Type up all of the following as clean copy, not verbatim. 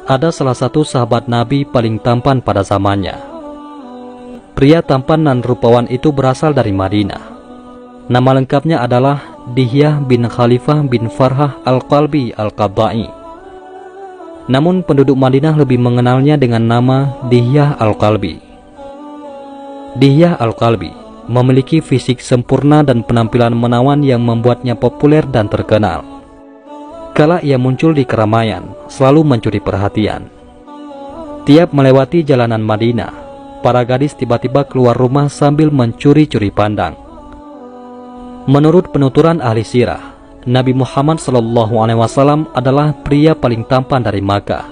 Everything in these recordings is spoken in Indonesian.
ada salah satu sahabat Nabi paling tampan pada zamannya. Pria tampan dan rupawan itu berasal dari Madinah. Nama lengkapnya adalah Dihyah bin Khalifah bin Farhah Al-Qalbi Al-Qadda'i. Namun penduduk Madinah lebih mengenalnya dengan nama Dihyah Al-Qalbi. Dihyah Al-Qalbi memiliki fisik sempurna dan penampilan menawan yang membuatnya populer dan terkenal. Kala ia muncul di keramaian, selalu mencuri perhatian. Tiap melewati jalanan Madinah, para gadis tiba-tiba keluar rumah sambil mencuri-curi pandang. Menurut penuturan ahli sirah, Nabi Muhammad SAW adalah pria paling tampan dari Makkah.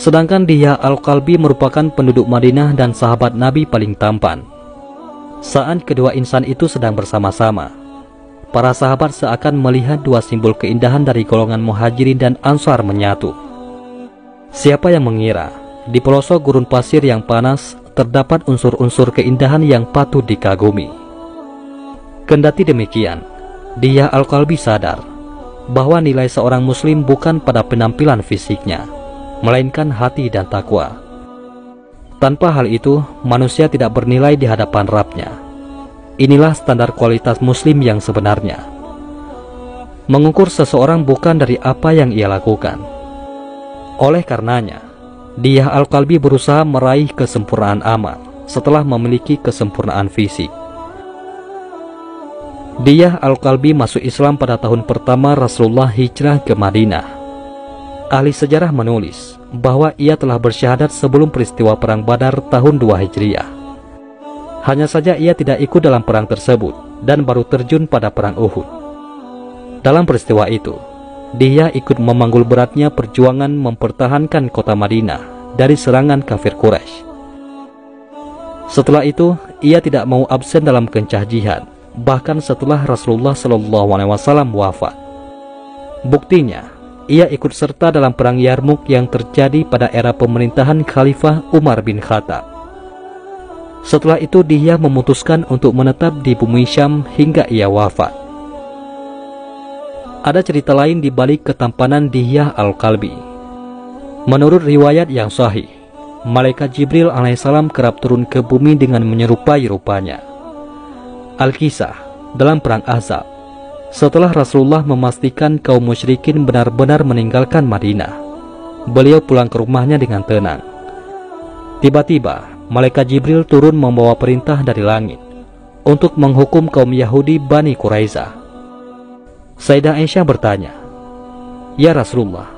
Sedangkan Dihyah Al-Qalbi merupakan penduduk Madinah dan sahabat Nabi paling tampan. Saat kedua insan itu sedang bersama-sama, para sahabat seakan melihat dua simbol keindahan dari golongan Muhajirin dan Ansar menyatu. Siapa yang mengira di pelosok gurun pasir yang panas terdapat unsur-unsur keindahan yang patut dikagumi. Kendati demikian, Dihyah Al-Qalbi sadar bahwa nilai seorang muslim bukan pada penampilan fisiknya, melainkan hati dan takwa. Tanpa hal itu, manusia tidak bernilai di hadapan Rabb-Nya. Inilah standar kualitas muslim yang sebenarnya. Mengukur seseorang bukan dari apa yang ia lakukan. Oleh karenanya, Dihyah Al-Qalbi berusaha meraih kesempurnaan amal setelah memiliki kesempurnaan fisik. Dihyah Al-Qalbi masuk Islam pada tahun pertama Rasulullah hijrah ke Madinah. Ahli sejarah menulis bahwa ia telah bersyahadat sebelum peristiwa Perang Badar tahun 2 Hijriah. Hanya saja ia tidak ikut dalam perang tersebut dan baru terjun pada Perang Uhud. Dalam peristiwa itu, Dihyah ikut memanggul beratnya perjuangan mempertahankan kota Madinah dari serangan kafir Quraisy. Setelah itu, ia tidak mau absen dalam kencah jihad, bahkan setelah Rasulullah SAW wafat. Buktinya, ia ikut serta dalam perang Yarmuk yang terjadi pada era pemerintahan Khalifah Umar bin Khattab. Setelah itu Dihyah memutuskan untuk menetap di bumi Syam hingga ia wafat. Ada cerita lain di balik ketampanan Dihyah Al-Qalbi. Menurut riwayat yang sahih, malaikat Jibril alaihissalam kerap turun ke bumi dengan menyerupai rupanya. Al-Kisah dalam perang Ahzab, setelah Rasulullah memastikan kaum musyrikin benar-benar meninggalkan Madinah, beliau pulang ke rumahnya dengan tenang. Tiba-tiba malaikat Jibril turun membawa perintah dari langit untuk menghukum kaum Yahudi Bani Quraisyah. Sayyidah Aisyah bertanya, "Ya Rasulullah,